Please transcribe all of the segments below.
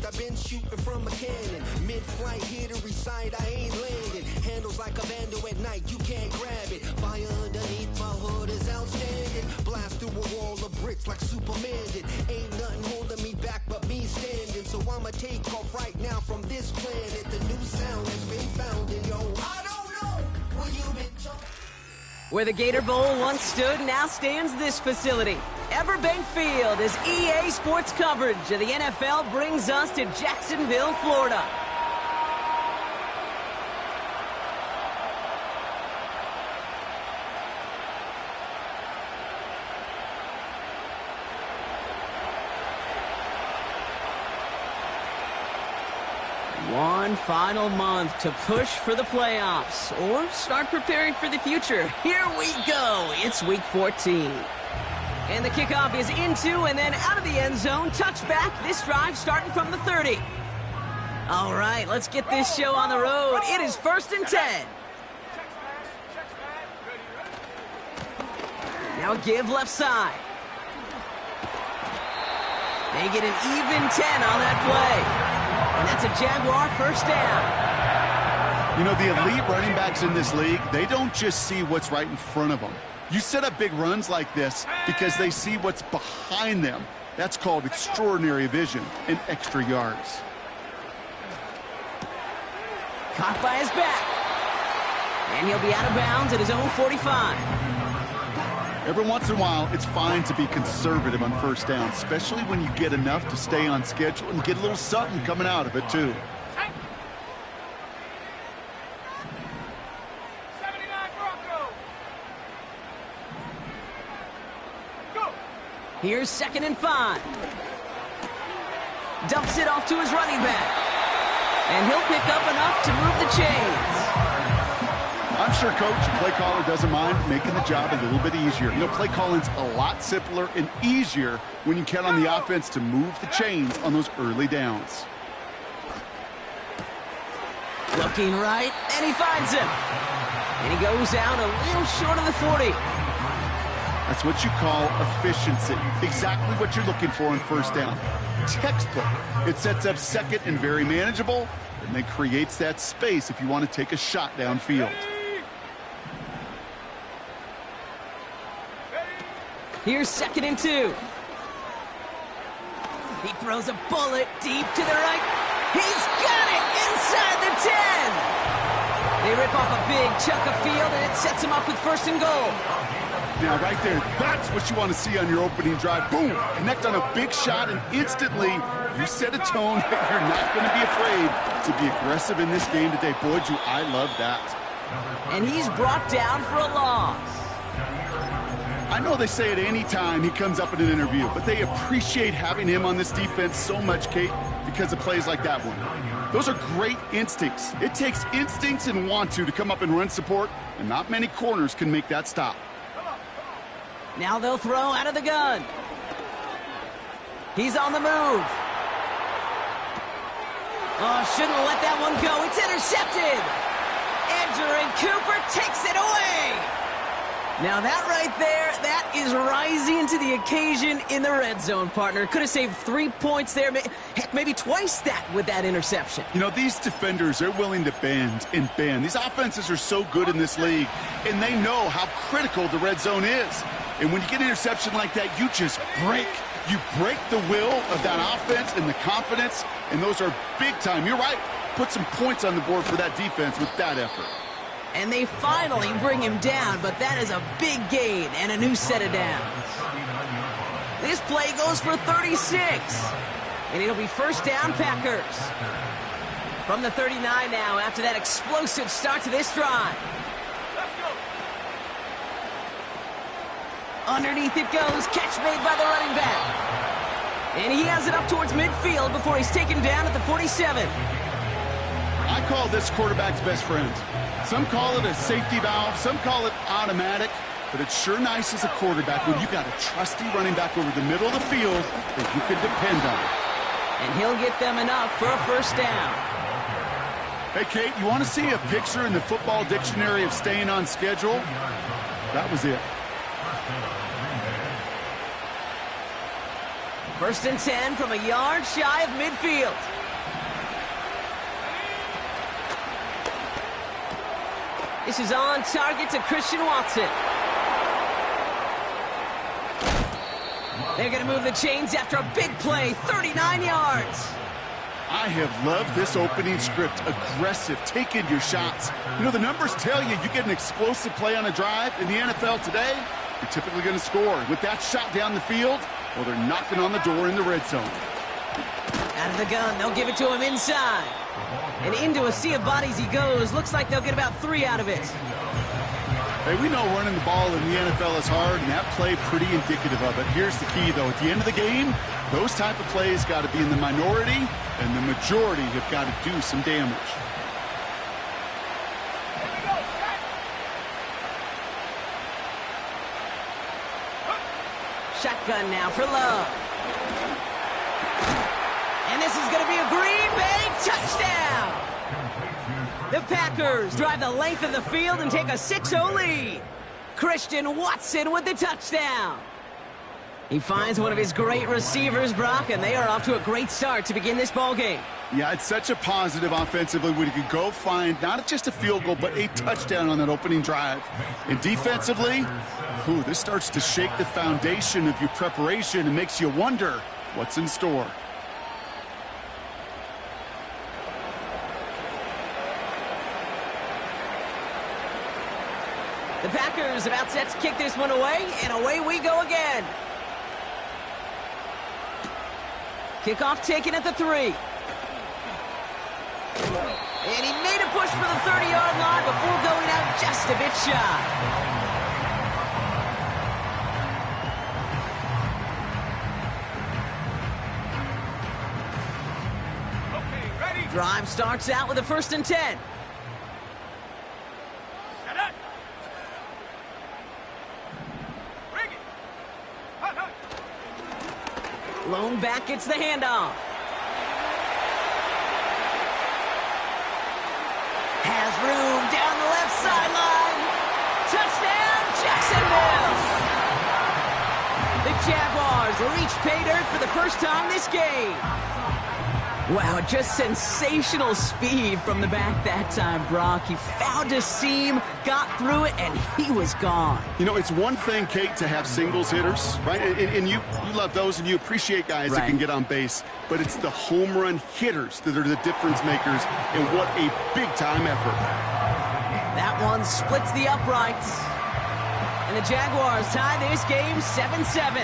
I've been shooting from a cannon. Mid-flight, here to recite, I ain't landing. Handles like a vandal at night, you can't grab it. Fire underneath my hood is outstanding. Blast through a wall of bricks like Superman did. Ain't nothing holding me back but me standing. So I'ma take off right now from this planet. The new sound has been found in yo. I don't know where you've been talking. Where the Gator Bowl once stood, now stands this facility. Everbank Field, as EA Sports coverage of the NFL brings us to Jacksonville, Florida. One final month to push for the playoffs or start preparing for the future. Here we go. It's week 14. And the kickoff is into and then out of the end zone. Touchback. This drive starting from the 30. All right, let's get this show on the road. It is 1st and 10. Now a give left side. They get an even 10 on that play. And that's a Jaguar first down. You know, the elite running backs in this league, they don't just see what's right in front of them. You set up big runs like this because they see what's behind them. That's called extraordinary vision and extra yards. Caught by his back. And he'll be out of bounds at his own 45. Every once in a while, it's fine to be conservative on first down, especially when you get enough to stay on schedule and get a little something coming out of it, too. 79 Bronco. Go. Here's 2nd and 5. Dumps it off to his running back. And he'll pick up enough to move the chains. I'm sure Coach, play caller doesn't mind making the job a little bit easier. You know, play calling's a lot simpler and easier when you count on the offense to move the chains on those early downs. Looking right, and he finds him. And he goes out a little short of the 40. That's what you call efficiency. Exactly what you're looking for on first down. Textbook. It sets up second and very manageable, and then creates that space if you want to take a shot downfield. Here's 2nd and 2. He throws a bullet deep to the right. He's got it inside the 10. They rip off a big chunk of field, and it sets him up with 1st and goal. Now, right there, that's what you want to see on your opening drive. Boom! Connect on a big shot, and instantly you set a tone that you're not going to be afraid to be aggressive in this game today. Boy, do I love that. And he's brought down for a loss. I know they say it any time he comes up in an interview, but they appreciate having him on this defense so much, Kate, because of plays like that one. Those are great instincts. It takes instincts and want to come up and run support, and not many corners can make that stop. Now they'll throw out of the gun. He's on the move. Oh, shouldn't let that one go. It's intercepted. Andrew Cooper takes it away. Now that right there, that is rising to the occasion in the red zone, partner. Could have saved 3 points there. Heck, maybe twice that with that interception. You know, these defenders, they're willing to bend and bend. These offenses are so good in this league, and they know how critical the red zone is. And when you get an interception like that, you just break. You break the will of that offense and the confidence, and those are big time. You're right. Put some points on the board for that defense with that effort. And they finally bring him down, but that is a big gain and a new set of downs. This play goes for 36, and it'll be 1st down, Packers. From the 39 now after that explosive start to this drive. Underneath it goes, catch made by the running back. And he has it up towards midfield before he's taken down at the 47. I call this quarterback's best friend. Some call it a safety valve, some call it automatic, but it's sure nice as a quarterback when you got a trusty running back over the middle of the field that you can depend on. And he'll get them enough for a 1st down. Hey, Kate, you want to see a picture in the football dictionary of staying on schedule? That was it. First and 10 from a yard shy of midfield. This is on target to Christian Watson. They're going to move the chains after a big play, 39 yards. I have loved this opening script. Aggressive, taking your shots. You know, the numbers tell you get an explosive play on a drive. In the NFL today, you're typically going to score. With that shot down the field, well, they're knocking on the door in the red zone. Out of the gun, they'll give it to him inside. And into a sea of bodies he goes. Looks like they'll get about 3 out of it. Hey, we know running the ball in the NFL is hard, and that play pretty indicative of it. Here's the key, though. At the end of the game, those type of plays got to be in the minority, and the majority have got to do some damage. Shotgun now for Love. And this is going to be a Green Bay touchdown. The Packers drive the length of the field and take a 6-0 lead. Christian Watson with the touchdown. He finds one of his great receivers, Brock, and they are off to a great start to begin this ball game. Yeah, it's such a positive offensively when you can go find not just a field goal, but a touchdown on that opening drive. And defensively, this starts to shake the foundation of your preparation and makes you wonder what's in store. The Packers about set to kick this one away, and away we go again. Kickoff taken at the 3. And he made a push for the 30-yard line before going out just a bit shy. Okay, ready? Drive starts out with a 1st and 10. Bring it. Hut, hut. Lone back gets the handoff. Has room down the left sideline. Touchdown, Jacksonville! The Jaguars reach pay dirt for the first time this game. Wow, just sensational speed from the back that time, Brock. He found a seam, got through it, and he was gone. You know, it's one thing, Kate, to have singles hitters, right? And you love those, and you appreciate guys that can get on base. But it's the home run hitters that are the difference makers, and what a big-time effort. That one splits the uprights. And the Jaguars tie this game 7-7.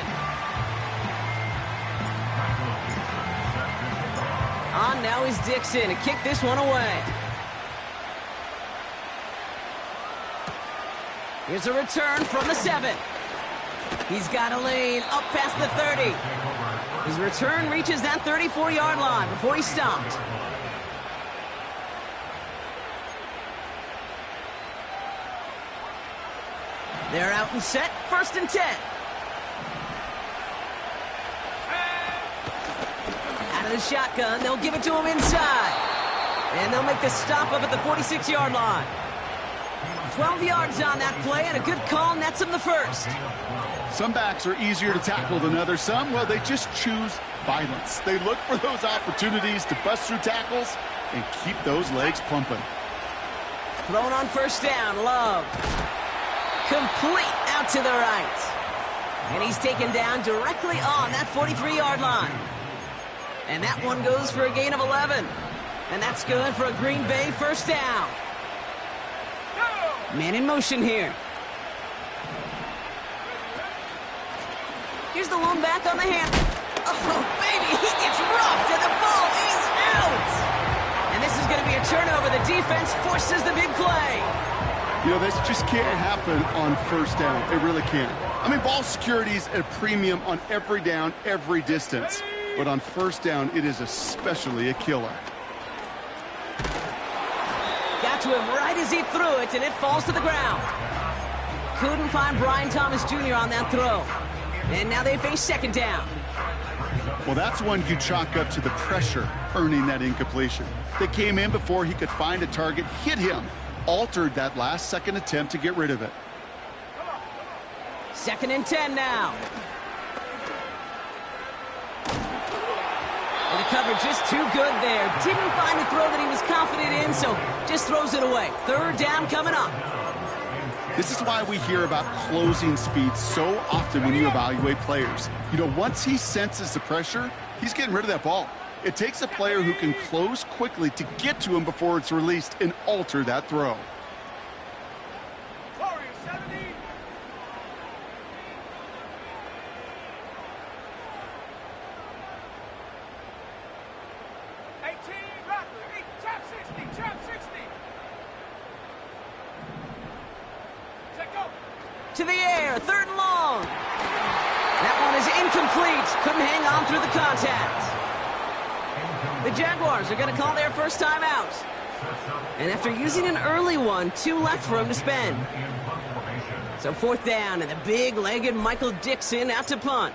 On now is Dixon to kick this one away. Here's a return from the 7. He's got a lane up past the 30. His return reaches that 34-yard line before he stopped. They're out and set, 1st and 10. Out of the shotgun, they'll give it to him inside. And they'll make the stop up at the 46-yard line. 12 yards on that play, and a good call nets him the 1st. Some backs are easier to tackle than others. Some, well, they just choose violence. They look for those opportunities to bust through tackles and keep those legs pumping. Thrown on 1st down, Love. Complete out to the right. And he's taken down directly on that 43-yard line. And that one goes for a gain of 11. And that's good for a Green Bay 1st down. Man in motion here. Here's the lone back on the hand. Oh, baby, he gets rocked, and the ball is out. And this is going to be a turnover. The defense forces the big play. You know, this just can't happen on 1st down. It really can't. I mean, ball security is at a premium on every down, every distance. But on 1st down, it is especially a killer. Got to him right as he threw it, and it falls to the ground. Couldn't find Brian Thomas Jr. on that throw. And now they face 2nd down. Well, that's one you chalk up to the pressure earning that incompletion. They came in before he could find a target, hit him, altered that last-second attempt to get rid of it. 2nd and 10 now. cover just too good there. Didn't find a throw that he was confident in, so just throws it away. Third down coming up. This is why we hear about closing speed so often when you evaluate players. You know, once he senses the pressure, he's getting rid of that ball. It takes a player who can close quickly to get to him before it's released and alter that throw. Warrior 70. 18, Rocker, trap 60, trap 60. Check go. To the air, third and long. That one is incomplete. Couldn't hang on through the contact. The Jaguars are going to call their first time out. And after using an early one, 2 left for him to spend. So fourth down, and the big-legged Michael Dixon out to punt.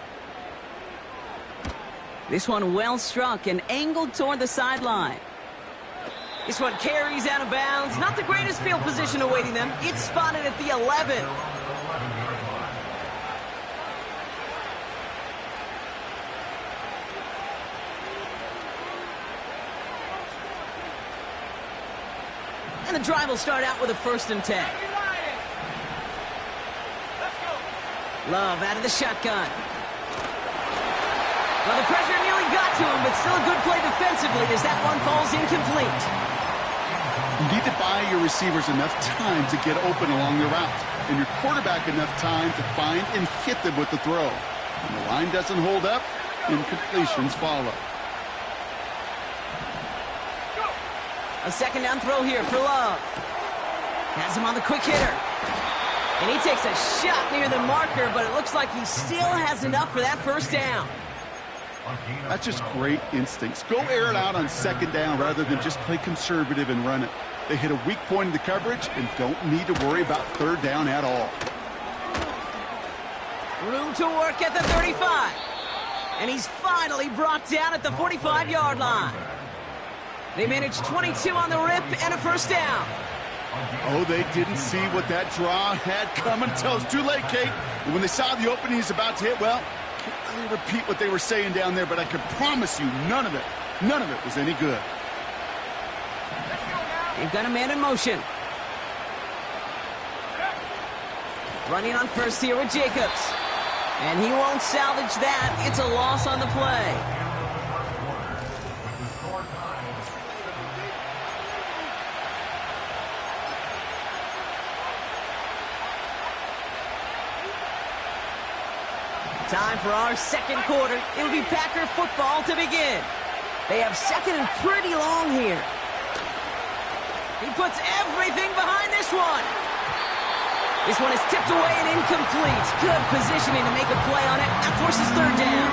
This one well struck and angled toward the sideline. This one carries out of bounds. Not the greatest field position awaiting them. It's spotted at the 11. And the drive will start out with a 1st and 10. Love out of the shotgun. Well, the pressure nearly got to him, but still a good play defensively as that one falls incomplete. You need to buy your receivers enough time to get open along the route, and your quarterback enough time to find and hit them with the throw. When the line doesn't hold up, incompletions follow. A 2nd down throw here for Love. Has him on the quick hitter. And he takes a shot near the marker, but it looks like he still has enough for that 1st down. That's just great instincts. Go air it out on 2nd down rather than just play conservative and run it. They hit a weak point in the coverage and don't need to worry about 3rd down at all. Room to work at the 35. And he's finally brought down at the 45-yard line. They managed 22 on the rip and a 1st down. Oh, they didn't see what that draw had coming until it's too late, Kate. And when they saw the opening he's about to hit, well, can't really repeat what they were saying down there, but I can promise you none of it was any good. They've got a man in motion. Running on first here with Jacobs. And he won't salvage that. It's a loss on the play. Time for our 2nd quarter. It'll be Packer football to begin. They have 2nd and pretty long here. He puts everything behind this one. This one is tipped away and incomplete. Good positioning to make a play on it. That forces 3rd down.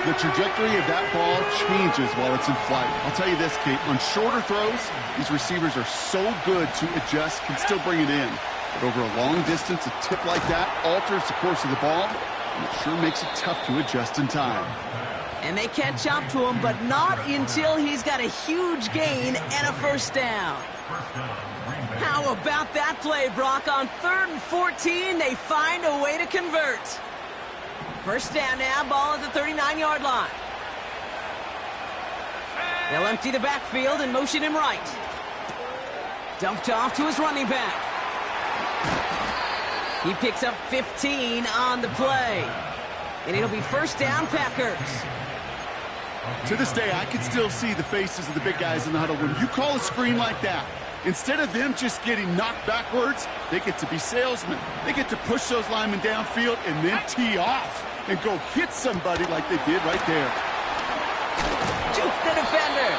The trajectory of that ball changes while it's in flight. I'll tell you this, Kate, on shorter throws, these receivers are so good to adjust, can still bring it in. But over a long distance, a tip like that alters the course of the ball, and it sure makes it tough to adjust in time. And they catch up to him, but not until he's got a huge gain and a 1st down. How about that play, Brock? On 3rd and 14, they find a way to convert. 1st down now, ball at the 39-yard line. They'll empty the backfield and motion him right. Dumped off to his running back. He picks up 15 on the play. And it'll be 1st down, Packers. To this day, I can still see the faces of the big guys in the huddle. When you call a screen like that, instead of them just getting knocked backwards, they get to be salesmen. They get to push those linemen downfield and then tee off and go hit somebody like they did right there. Juke the defender.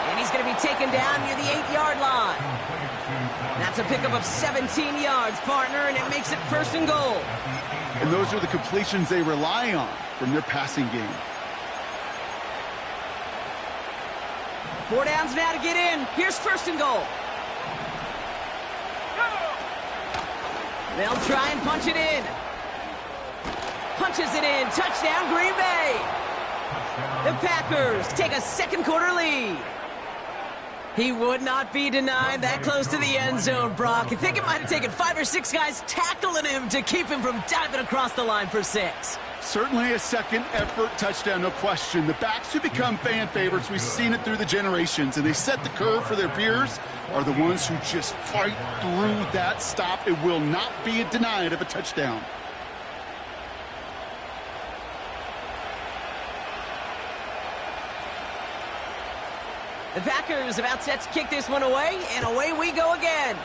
And he's going to be taken down near the 8-yard line. That's a pickup of 17 yards, partner, and it makes it 1st and goal. And those are the completions they rely on from their passing game. 4 downs now to get in. Here's 1st and goal. They'll try and punch it in. Punches it in. Touchdown, Green Bay. The Packers take a 2nd quarter lead. He would not be denied that close to the end zone, Brock. I think it might have taken 5 or 6 guys tackling him to keep him from diving across the line for 6. Certainly a second effort touchdown, no question. The backs who become fan favorites, we've seen it through the generations, and they set the curve for their peers, are the ones who just fight through that stop. It will not be denied of a touchdown. The Packers about set to kick this one away, and away we go again.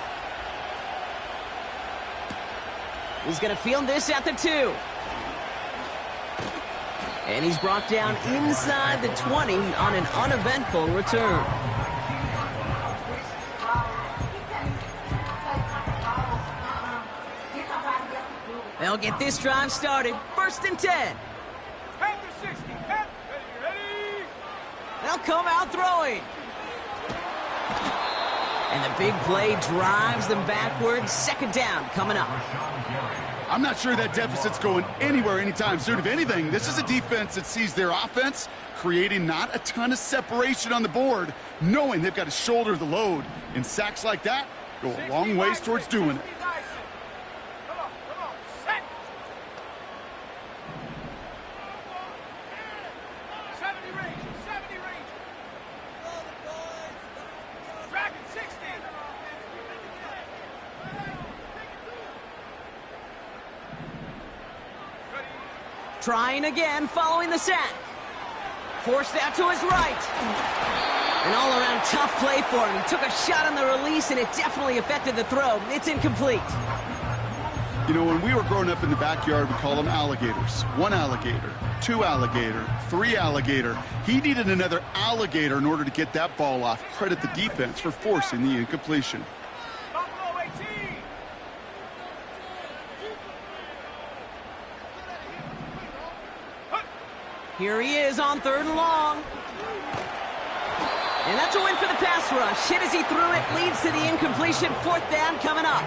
He's going to field this at the 2. And he's brought down inside the 20 on an uneventful return. They'll get this drive started. 1st and 10. Panther 60. Panther, ready? They'll come out throwing. And the big play drives them backwards. 2nd down coming up. I'm not sure that deficit's going anywhere anytime soon. If anything, this is a defense that sees their offense creating not a ton of separation on the board, knowing they've got to shoulder the load. And sacks like that go a long ways towards doing it. Come on, set. 70 range. Dragon 60. Trying again following the sack. Forced out to his right. An all-around tough play for him. He took a shot on the release, and it definitely affected the throw. It's incomplete. You know, when we were growing up in the backyard, we call them alligators. 1 alligator, 2 alligator, 3 alligator. He needed another alligator in order to get that ball off. Credit the defense for forcing the incompletion. Buffalo 18. Here he is on 3rd and long. And that's a win for the pass rush. Hit as he threw it, leads to the incompletion. 4th down coming up.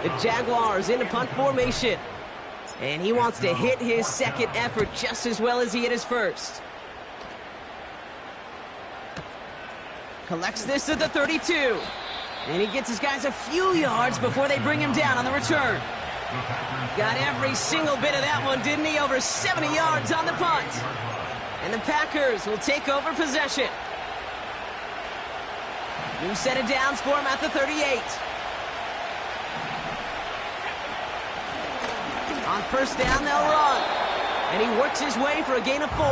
The Jaguars into punt formation. And he wants to hit his 2nd effort just as well as he hit his 1st. Collects this at the 32. And he gets his guys a few yards before they bring him down on the return. Got every single bit of that one, didn't he? Over 70 yards on the punt. And the Packers will take over possession. New set of downs for him at the 38. On 1st down, they'll run. And he works his way for a gain of 4.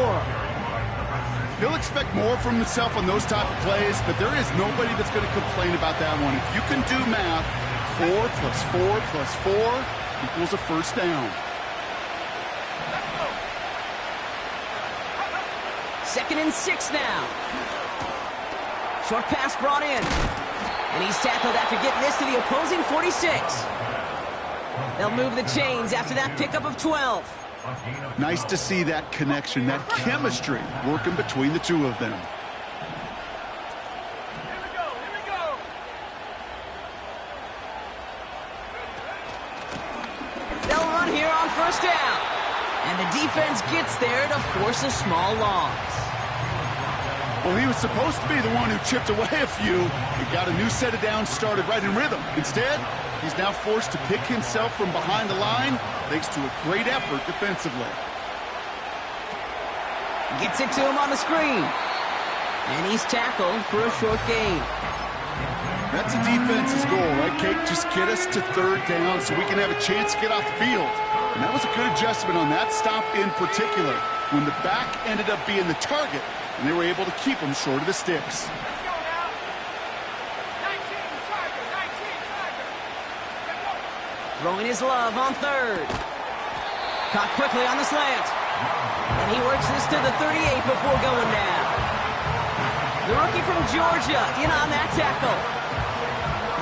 He'll expect more from himself on those type of plays, but there is nobody that's going to complain about that one. If you can do math, 4 plus 4 plus 4 equals a 1st down. 2nd and 6 now. Short pass brought in. And he's tackled after getting this to the opposing 46. They'll move the chains after that pickup of 12. Nice to see that connection, that chemistry working between the two of them. Here we go. They'll run here on 1st down. And the defense gets there to force a small loss. Well, he was supposed to be the one who chipped away a few. He got a new set of downs started right in rhythm. Instead, he's now forced to pick himself from behind the line thanks to a great effort defensively. Gets it to him on the screen. And he's tackled for a short gain. That's a defense's goal, right, Kate? Just get us to 3rd down so we can have a chance to get off the field. And that was a good adjustment on that stop in particular, when the back ended up being the target, and they were able to keep him short of the sticks. Let's go now. 19 Tiger. Throwing his love on 3rd. Caught quickly on the slant. And he works this to the 38 before going down. The rookie from Georgia in on that tackle.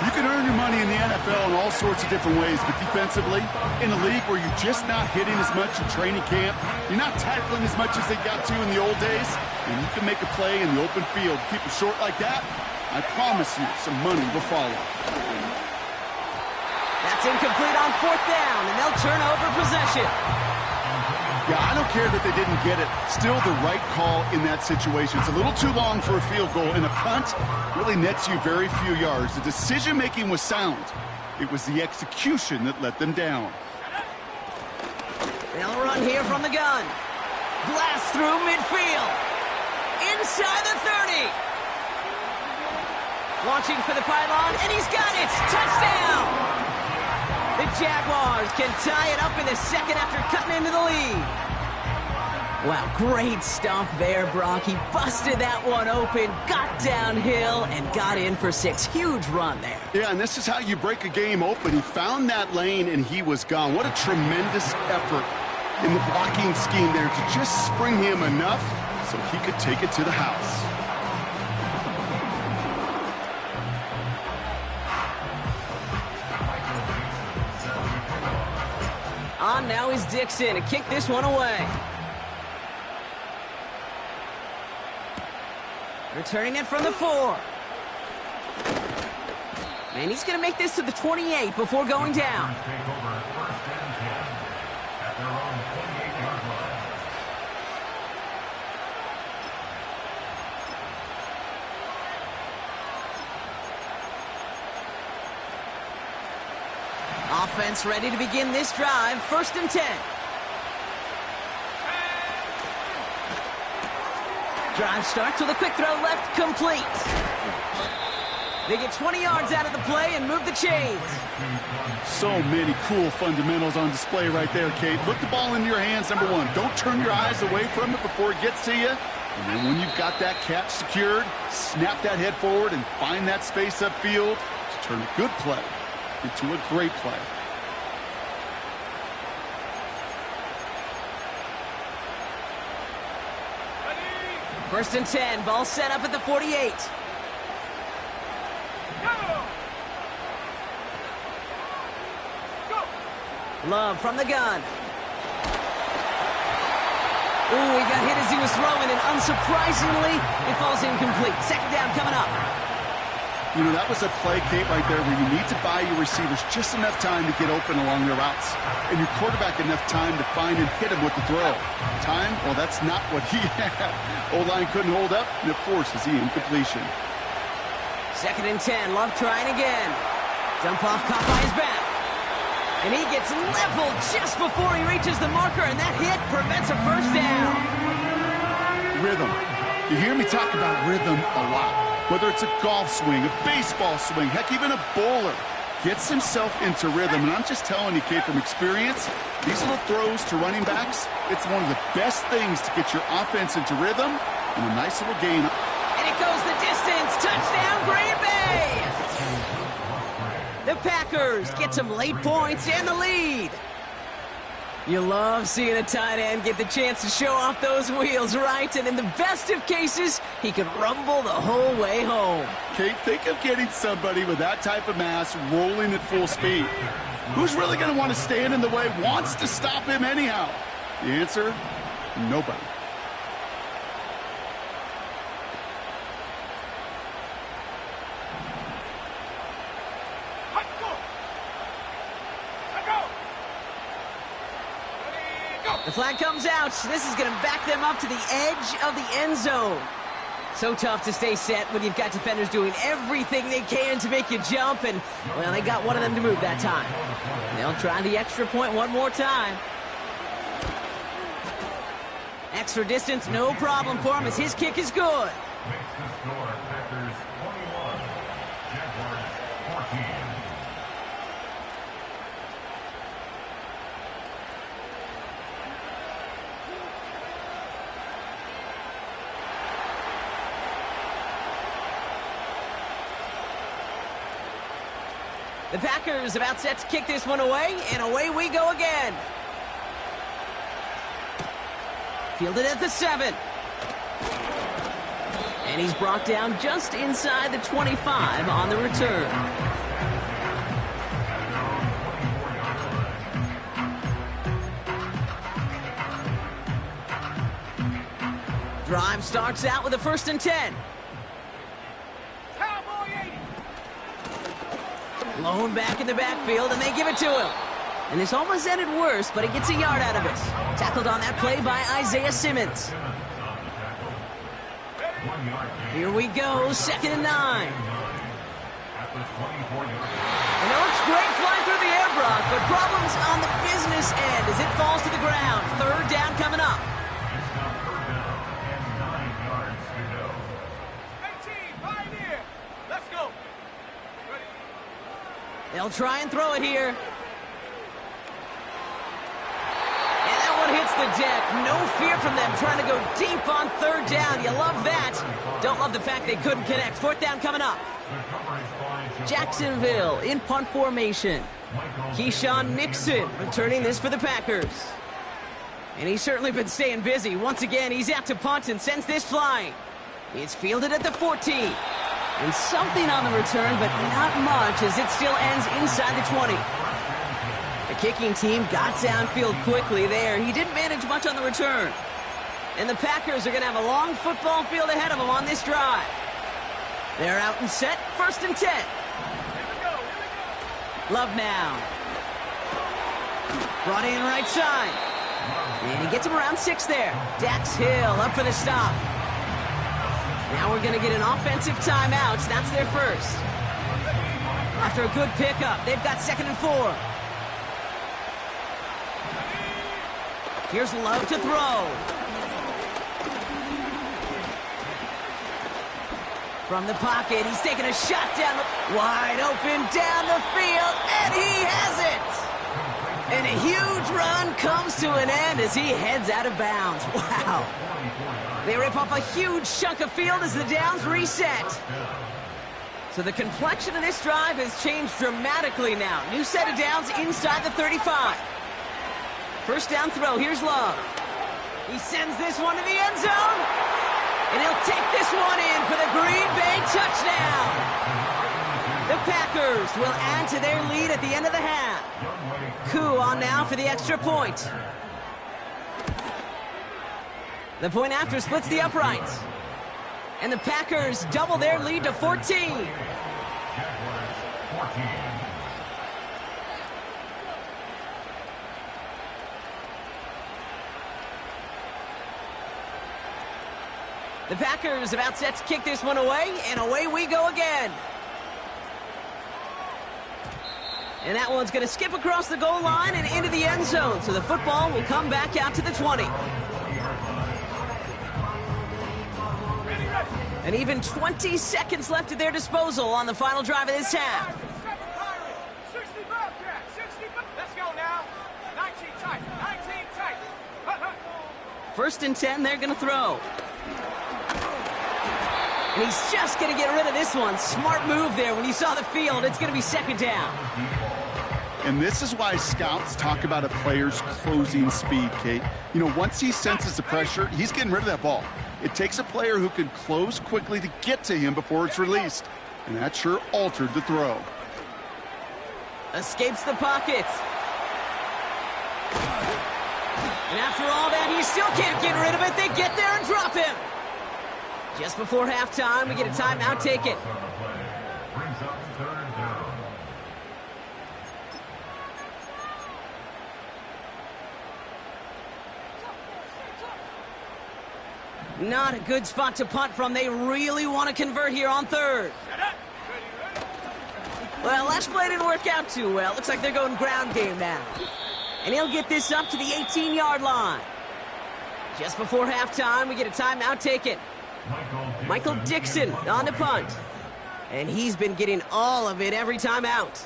You can earn your money in the NFL in all sorts of different ways, but defensively, in a league where you're just not hitting as much in training camp, you're not tackling as much as they got to in the old days, and you can make a play in the open field. Keep it short like that, I promise you some money will follow. That's incomplete on 4th down, and they'll turn over possession. Yeah, I don't care that they didn't get it. Still the right call in that situation. It's a little too long for a field goal, and a punt really nets you very few yards. The decision-making was sound. It was the execution that let them down. They'll run here from the gun. Blast through midfield. Inside the 30. Launching for the pylon, and he's got it! Touchdown! The Jaguars can tie it up in the second after cutting into the lead. Wow, great stuff there, Brock. He busted that one open, got downhill, and got in for 6. Huge run there. Yeah, and this is how you break a game open. He found that lane, and he was gone. What a tremendous effort in the blocking scheme there to just spring him enough so he could take it to the house. On now is Dixon to kick this one away. Returning it from the 4. And he's going to make this to the 28 before going down. Offense ready to begin this drive. 1st and 10. Drive starts with a quick throw left, complete. They get 20 yards out of the play and move the chains. So many cool fundamentals on display right there, Kate. Put the ball in your hands, number 1. Don't turn your eyes away from it before it gets to you. And then when you've got that catch secured, snap that head forward and find that space upfield to turn a good play into a great play. First and 10, ball set up at the 48. Love from the gun. Ooh, he got hit as he was throwing, and unsurprisingly, it falls incomplete. 2nd down coming up. You know, that was a play, Kate, right there where you need to buy your receivers just enough time to get open along their routes. And your quarterback enough time to find and hit him with the throw. Time? Well, that's not what he had. O-line couldn't hold up, and it forces the incompletion. 2nd and 10, Love trying again. Dump off caught by his back. And he gets leveled just before he reaches the marker, and that hit prevents a 1st down. Rhythm. You hear me talk about rhythm a lot. Whether it's a golf swing, a baseball swing, heck, even a bowler gets himself into rhythm. And I'm just telling you, Kate, from experience, these little throws to running backs, it's one of the best things to get your offense into rhythm and a nice little gain. And it goes the distance. Touchdown, Green Bay! The Packers get some late points and the lead. You love seeing a tight end get the chance to show off those wheels, right? And in the best of cases, he could rumble the whole way home. Kate, think of getting somebody with that type of mass rolling at full speed. Who's really going to want to stand in the way, wants to stop him anyhow? The answer, nobody. The flag comes out. This is going to back them up to the edge of the end zone. So tough to stay set when you've got defenders doing everything they can to make you jump, and, well, they got one of them to move that time. They'll try the extra point one more time. Extra distance, no problem for him as his kick is good. The Packers about set to kick this one away, and away we go again. Fielded at the 7. And he's brought down just inside the 25 on the return. Drive starts out with a 1st and 10. Blown back in the backfield, and they give it to him. And this almost ended worse, but he gets a yard out of it. Tackled on that play by Isaiah Simmons. Here we go, 2nd and 9. And it looks great flying through the air Brock, but problems on the business end as it falls to the ground. Third down coming up. It's now third down and 9 yards to go. 18, Pioneer. Let's go. Ready? They'll try and throw it here. And that one hits the deck. No fear from them trying to go deep on third down. You love that. Don't love the fact they couldn't connect. Fourth down coming up. Jacksonville in punt formation. Keyshawn Nixon returning this for the Packers. And he's certainly been staying busy. Once again, he's out to punt and sends this flying. It's fielded at the 14. And something on the return, but not much as it still ends inside the 20. The kicking team got downfield quickly there. He didn't manage much on the return. And the Packers are going to have a long football field ahead of them on this drive. They're out and set, 1st and 10. Love now. Brought in right side. And he gets him around 6 there. Dax Hill up for the stop. Now we're going to get an offensive timeout. That's their first. After a good pickup, they've got 2nd and 4. Here's Love to throw. From the pocket, he's taking a shot down, wide open down the field, and he has it! And a huge run comes to an end as he heads out of bounds. Wow. They rip off a huge chunk of field as the downs reset. So the complexion of this drive has changed dramatically now. New set of downs inside the 35. First down throw, here's Love. He sends this one to the end zone. And he'll take this one in for the Green Bay touchdown. The Packers will add to their lead at the end of the half. Koo on now for the extra point. The point after splits the uprights. And the Packers double their lead to 14. The Packers about set to kick this one away, and away we go again. And that one's going to skip across the goal line and into the end zone, so the football will come back out to the 20. And even 20 seconds left at their disposal on the final drive of this half. 65, Jack, 65. Let's go now. 19 tight, 19 tight. 1st and 10, they're going to throw. And he's just going to get rid of this one. Smart move there. When you saw the field, it's going to be 2nd down. And this is why scouts talk about a player's closing speed, Kate. You know, once he senses the pressure, he's getting rid of that ball. It takes a player who can close quickly to get to him before it's released. And that sure altered the throw. Escapes the pocket. And after all that, he still can't get rid of it. They get there and drop him. Just before halftime, we get a timeout. Take it. Brings up 3rd down. Not a good spot to punt from. They really want to convert here on 3rd. Well, last play didn't work out too well. Looks like they're going ground game now. And he'll get this up to the 18-yard line. Just before halftime, we get a timeout. Take it. Michael Dixon on the punt. And he's been getting all of it every time out.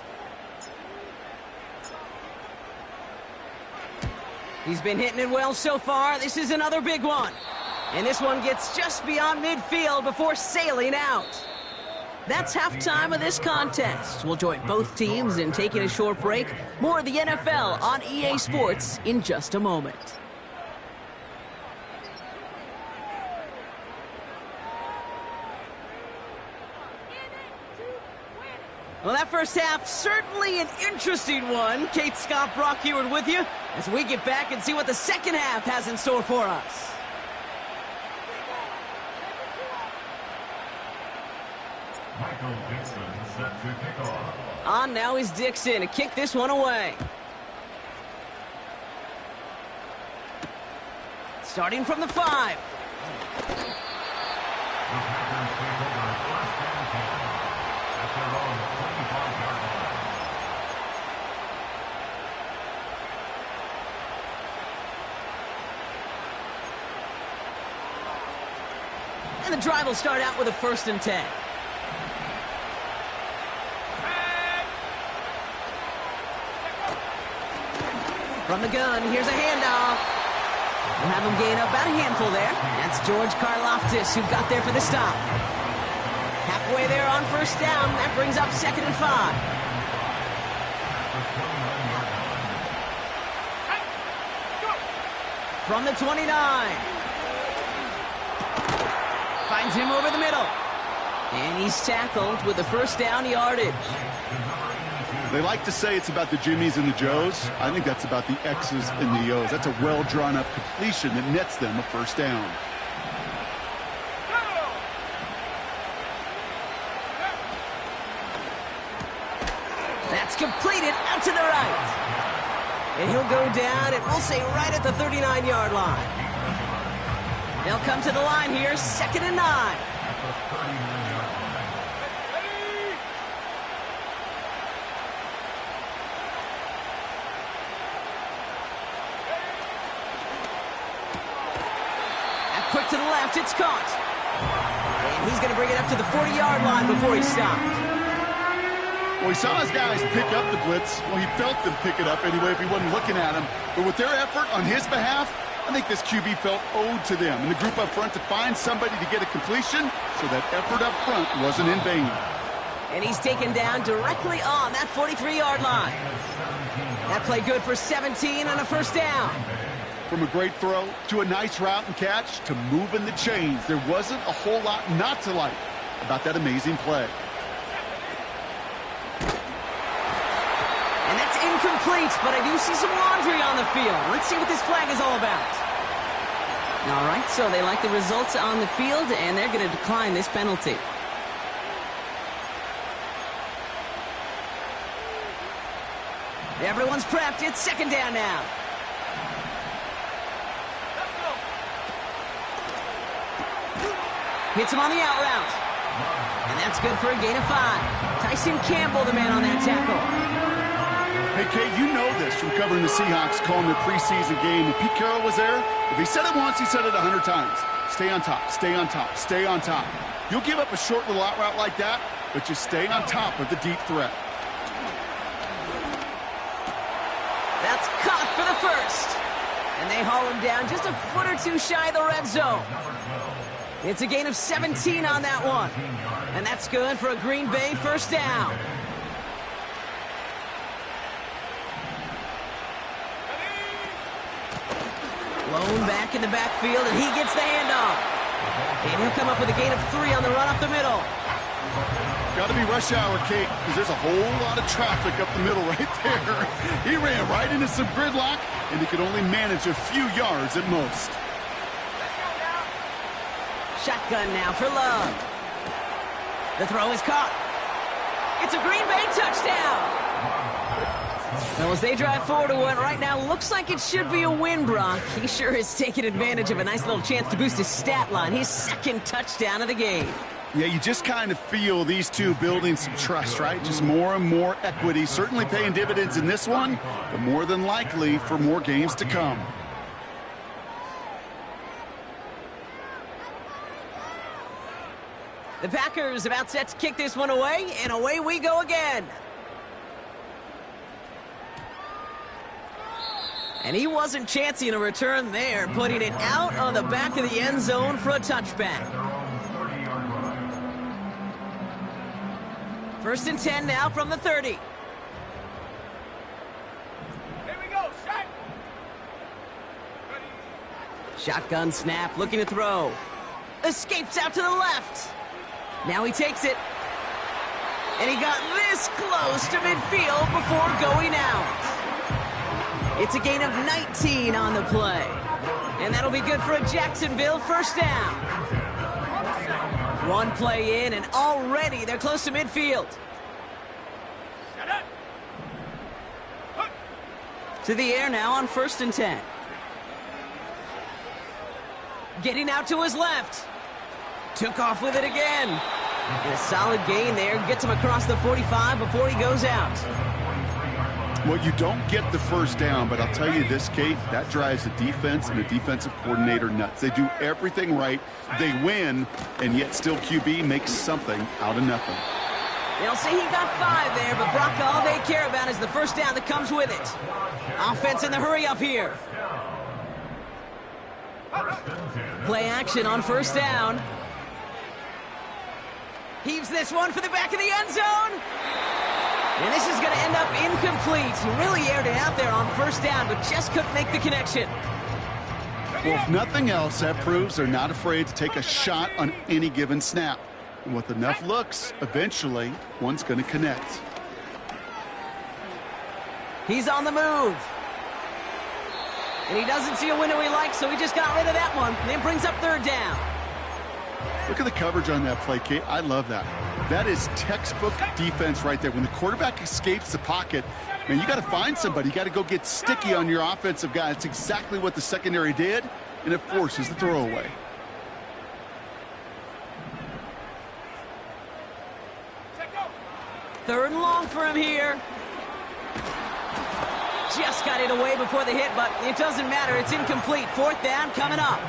He's been hitting it well so far. This is another big one. And this one gets just beyond midfield before sailing out. That's halftime of this contest. We'll join both teams in taking a short break. More of the NFL on EA Sports in just a moment. Well, that first half, certainly an interesting one. Kate, Scott, Brock here with you as we get back and see what the second half has in store for us. Michael Dixon set to kick off. On now is Dixon to kick this one away. Starting from the 5. The Packers take over 1st and 10 at their own 25-yard line. And the drive will start out with a 1st and 10. From the gun, here's a handoff. We'll have him gain up about a handful there. That's George Karlaftis who got there for the stop. Halfway there on 1st down. That brings up 2nd and 5. From the 29. Finds him over the middle. And he's tackled with the 1st down yardage. They like to say it's about the Jimmies and the Joes. I think that's about the X's and the O's. That's a well-drawn-up completion that nets them a 1st down. That's completed out to the right. And he'll go down, and we'll say right at the 39-yard line. They'll come to the line here, 2nd and 9. Quick to the left, it's caught. And he's going to bring it up to the 40-yard line before he stopped. Well, he saw his guys pick up the blitz. Well, he felt them pick it up anyway if he wasn't looking at him. But with their effort on his behalf, I think this QB felt owed to them and the group up front to find somebody to get a completion, so that effort up front wasn't in vain. And he's taken down directly on that 43-yard line. That play good for 17 and a 1st down. From a great throw to a nice route and catch to moving the chains, there wasn't a whole lot not to like about that amazing play. And that's incomplete, but I do see some laundry on the field. Let's see what this flag is all about. All right, so they like the results on the field, and they're going to decline this penalty. Everyone's prepped. It's 2nd down now. Hits him on the out route. And that's good for a gain of 5. Tyson Campbell, the man on that tackle. Hey, Kate, you know this from covering the Seahawks, calling their preseason game. When Pete Carroll was there, if he said it once, he said it 100 times. Stay on top, stay on top, stay on top. You'll give up a short little out route like that, but just stay on top of the deep threat. That's caught for the 1st. And they haul him down just a foot or two shy of the red zone. It's a gain of 17 on that one. And that's good for a Green Bay 1st down. Lone back in the backfield, and he gets the handoff. And he'll come up with a gain of 3 on the run up the middle. Got to be rush hour, Kate, because there's a whole lot of traffic up the middle right there. He ran right into some gridlock, and he could only manage a few yards at most. Shotgun now for Love. The throw is caught. It's a Green Bay touchdown. Well, as they drive forward to what right now looks like it should be a win, Brock, he sure has taken advantage of a nice little chance to boost his stat line. His 2nd touchdown of the game. Yeah, you just kind of feel these two building some trust, right? Just more and more equity, certainly paying dividends in this one, but more than likely for more games to come. The Packers about set to kick this one away, and away we go again. And he wasn't chancing a return there, putting it out on the back of the end zone for a touchback. 1st and 10 now from the 30. Here we go, set. Shotgun snap, looking to throw. Escapes out to the left. Now he takes it. And he got this close to midfield before going out. It's a gain of 19 on the play. And that'll be good for a Jacksonville 1st down. One play in, and already they're close to midfield. To the air now on 1st and 10. Getting out to his left. Took off with it again. And a solid gain there. Gets him across the 45 before he goes out. Well, you don't get the first down, but I'll tell you this, Kate, that drives the defense and the defensive coordinator nuts. They do everything right, they win, and yet still QB makes something out of nothing. They'll say he got 5 there, but Brock, all they care about is the first down that comes with it. Offense in the hurry up here. Play action on first down. Heaves this one for the back of the end zone. And this is going to end up incomplete. He really aired it out there on first down, but just couldn't make the connection. Well, if nothing else, that proves they're not afraid to take a shot on any given snap. And with enough looks, eventually, one's going to connect. He's on the move. And he doesn't see a window he likes, so he just got rid of that one. And then brings up third down. Look at the coverage on that play, Kate. I love that. That is textbook defense right there. When the quarterback escapes the pocket, man, you got to find somebody. You got to go get sticky on your offensive guy. It's exactly what the secondary did, and it forces the throwaway. Third and long for him here. Just got it away before the hit, but it doesn't matter. It's incomplete. Fourth down coming up.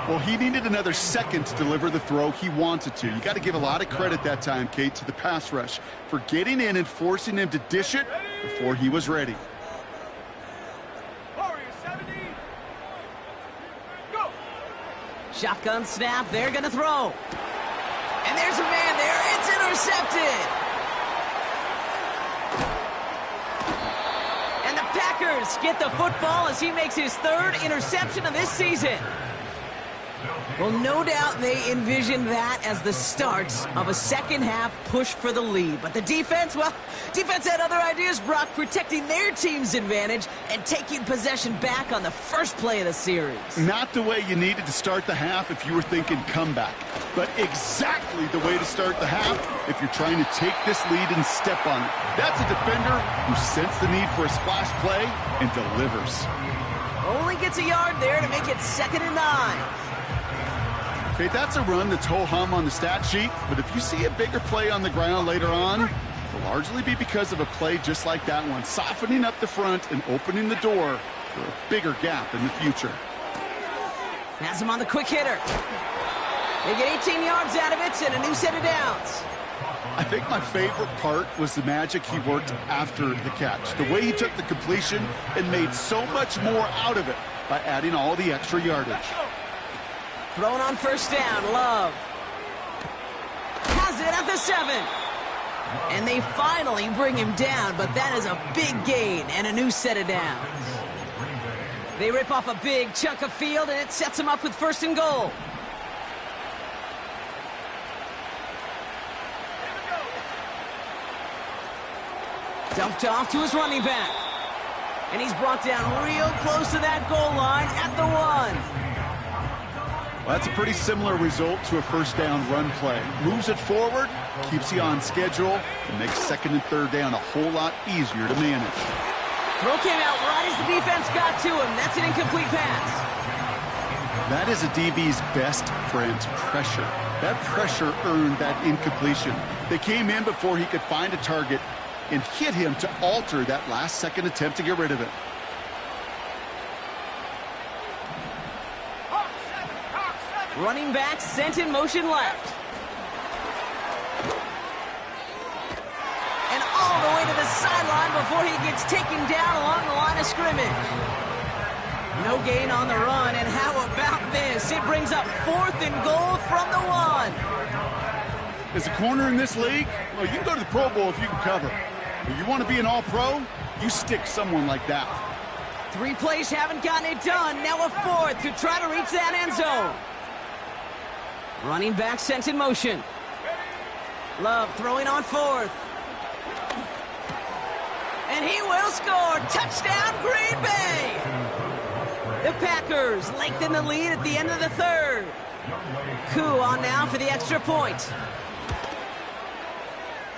Well, he needed another second to deliver the throw he wanted to. You got to give a lot of credit that time, Kate, to the pass rush for getting in and forcing him to dish it before he was ready. Shotgun snap. They're going to throw. And there's a man there. It's intercepted. And the Packers get the football as he makes his 3rd interception of this season. Well, no doubt they envisioned that as the start of a second-half push for the lead. But the defense, well, defense had other ideas, Brock, protecting their team's advantage and taking possession back on the first play of the series. Not the way you needed to start the half if you were thinking comeback, but exactly the way to start the half if you're trying to take this lead and step on it. That's a defender who sensed the need for a splash play and delivers. Only gets a yard there to make it 2nd and 9. Okay, that's a run that's ho-hum on the stat sheet, but if you see a bigger play on the ground later on, it'll largely be because of a play just like that one, softening up the front and opening the door for a bigger gap in the future. Has him on the quick hitter. They get 18 yards out of it and a new set of downs. I think my favorite part was the magic he worked after the catch. The way he took the completion and made so much more out of it by adding all the extra yardage. Thrown on first down, Love. Has it at the 7. And they finally bring him down, but that is a big gain and a new set of downs. They rip off a big chunk of field, and it sets him up with 1st and goal. Dumped off to his running back. And he's brought down real close to that goal line at the 1. Well, that's a pretty similar result to a first down run play. Moves it forward, keeps you on schedule, and makes 2nd and 3rd down a whole lot easier to manage. Throw came out right as the defense got to him. That's an incomplete pass. That is a DB's best friend, pressure. That pressure earned that incompletion. They came in before he could find a target and hit him to alter that last-second attempt to get rid of it. Running back sent in motion left. And all the way to the sideline before he gets taken down along the line of scrimmage. No gain on the run, and how about this? It brings up 4th and goal from the 1. As a corner in this league, well, you can go to the Pro Bowl if you can cover. If you want to be an all-pro, you stick someone like that. 3 plays haven't gotten it done. Now a 4th to try to reach that end zone. Running back sent in motion. Love throwing on 4th. And he will score. Touchdown, Green Bay. The Packers lengthen the lead at the end of the 3rd. Koo on now for the extra point.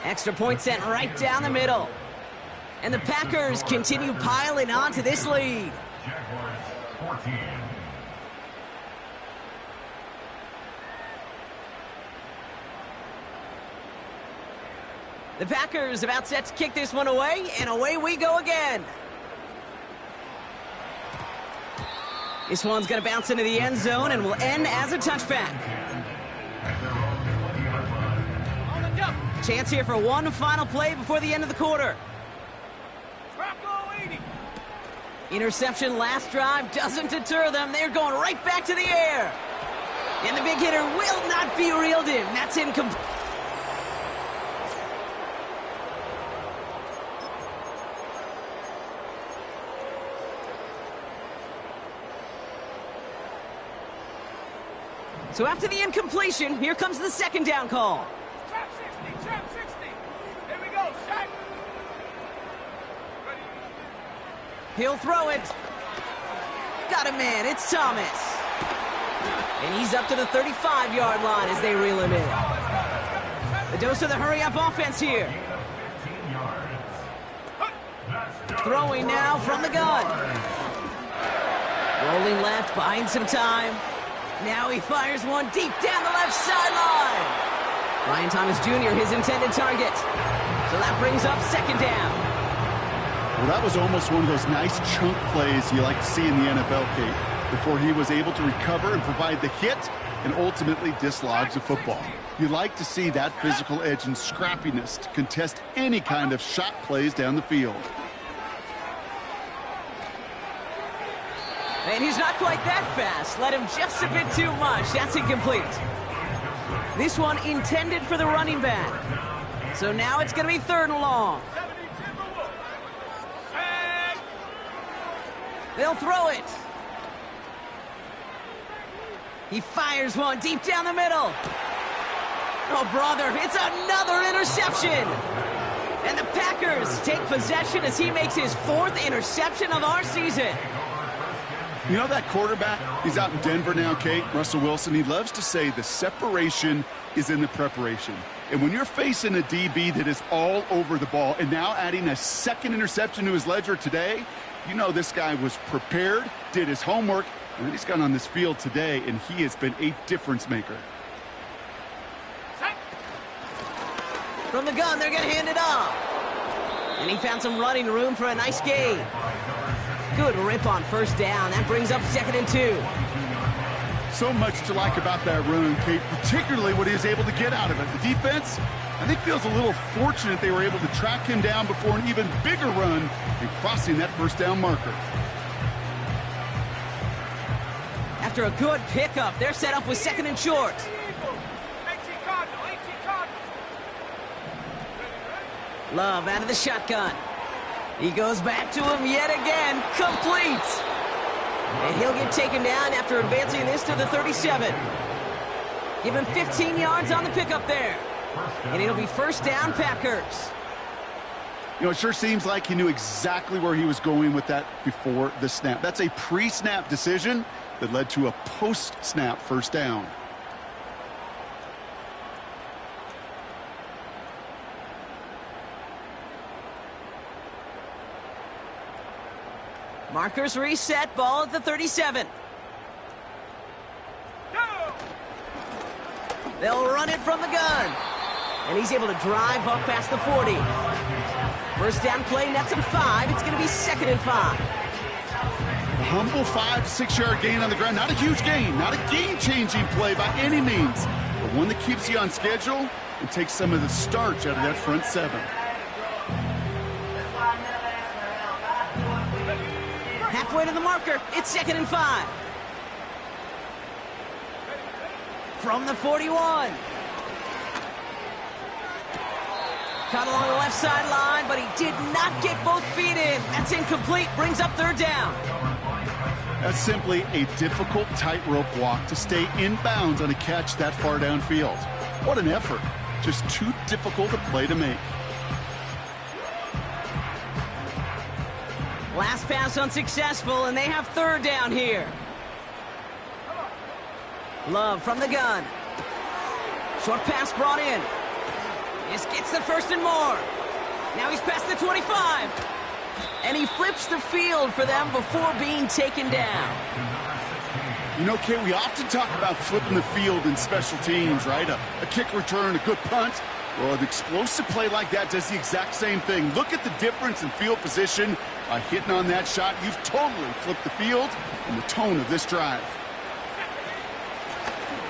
Extra point sent right down the middle. And the Packers continue piling on to this lead. Jaguars 14. The Packers about set to kick this one away, and away we go again. This one's going to bounce into the end zone and will end as a touchback. Chance here for one final play before the end of the quarter. Interception last drive doesn't deter them. They're going right back to the air. And the big hitter will not be reeled in. That's incomplete. So after the incompletion, here comes the second down call. Trap 60, trap 60. Here we go, set. He'll throw it. Got a man, it's Thomas. And he's up to the 35-yard line as they reel him in. The dose of the hurry-up offense here. Throwing now from the gun. Rolling left, buying some time. Now he fires one deep down the left sideline. Ryan Thomas Jr., his intended target. So that brings up second down. Well, that was almost one of those nice chunk plays you like to see in the NFL, Kate, before he was able to recover and provide the hit and ultimately dislodge the football. You like to see that physical edge and scrappiness to contest any kind of shot plays down the field. And he's not quite that fast. Let him just a bit too much. That's incomplete. This one intended for the running back. So now it's going to be third and long. They'll throw it. He fires one deep down the middle. Oh, brother, it's another interception. And the Packers take possession as he makes his fourth interception of our season. You know that quarterback? He's out in Denver now, Kate, Russell Wilson. He loves to say the separation is in the preparation. And when you're facing a DB that is all over the ball and now adding a second interception to his ledger today, you know this guy was prepared, did his homework, and then he's gone on this field today, and he has been a difference maker. From the gun, they're going to hand it off. And he found some running room for a nice gain. Good rip on first down. That brings up second and 2. So much to like about that run, Kate, particularly what he was able to get out of it. The defense, I think, feels a little fortunate they were able to track him down before an even bigger run and crossing that first down marker. After a good pickup, they're set up with second and short. Love out of the shotgun. He goes back to him yet again. Complete. And he'll get taken down after advancing this to the 37. Give him 15 yards on the pickup there. And it'll be first down, Packers. You know, it sure seems like he knew exactly where he was going with that before the snap. That's a pre-snap decision that led to a post-snap first down. Markers reset, ball at the 37. They'll run it from the gun. And he's able to drive up past the 40. First down play, nets him 5. It's going to be second and 5. A humble 5 to 6 yard gain on the ground. Not a huge gain, not a game-changing play by any means, but one that keeps you on schedule and takes some of the starch out of that front 7. Halfway to the marker, it's second and 5. From the 41. Caught along the left sideline, but he did not get both feet in. That's incomplete, brings up third down. That's simply a difficult tightrope walk to stay in bounds on a catch that far downfield. What an effort. Just too difficult a play to make. Last pass unsuccessful, and they have third down here. Love from the gun. Short pass brought in. This gets the first and more. Now he's past the 25. And he flips the field for them before being taken down. You know, Kate, we often talk about flipping the field in special teams, right? A kick return, a good punt. Well, an explosive play like that does the exact same thing. Look at the difference in field position. By hitting on that shot, you've totally flipped the field and the tone of this drive.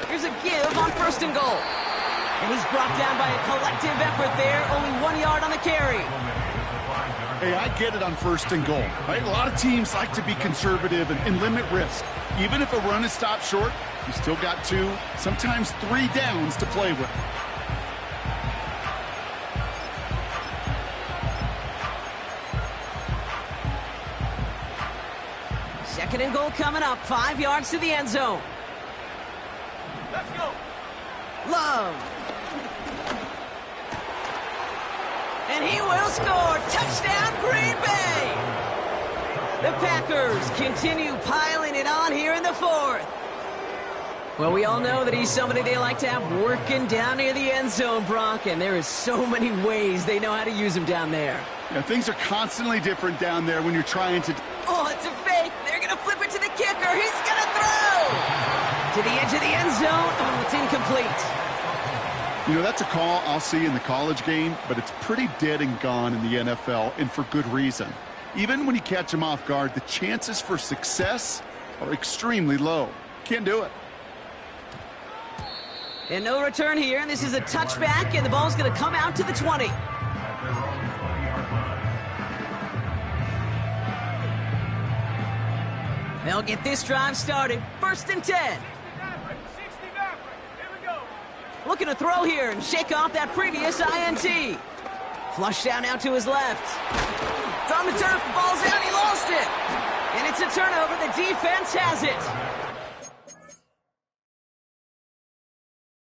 Here's a give on 1st and goal. And he's brought down by a collective effort there. Only 1 yard on the carry. Hey, I get it on 1st and goal, right? A lot of teams like to be conservative and limit risk. Even if a run is stopped short, you still got 2, sometimes 3 downs to play with. Second and goal coming up. 5 yards to the end zone. Let's go. Love. And he will score. Touchdown, Green Bay. The Packers continue piling it on here in the 4th. Well, we all know that he's somebody they like to have working down near the end zone, Brock, and there is so many ways they know how to use him down there. Yeah, things are constantly different down there when you're trying to... Oh, it's a fake. They're going to flip it to the kicker. He's going to throw. To the edge of the end zone. Oh, it's incomplete. You know, that's a call I'll see in the college game, but it's pretty dead and gone in the NFL, and for good reason. Even when you catch them off guard, the chances for success are extremely low. Can't do it. And no return here, and this is a touchback, and the ball's going to come out to the 20. They'll get this drive started. 1st and 10. Looking to throw here and shake off that previous INT. Flush down out to his left. It's on the turf, the ball's out, he lost it. And it's a turnover, the defense has it.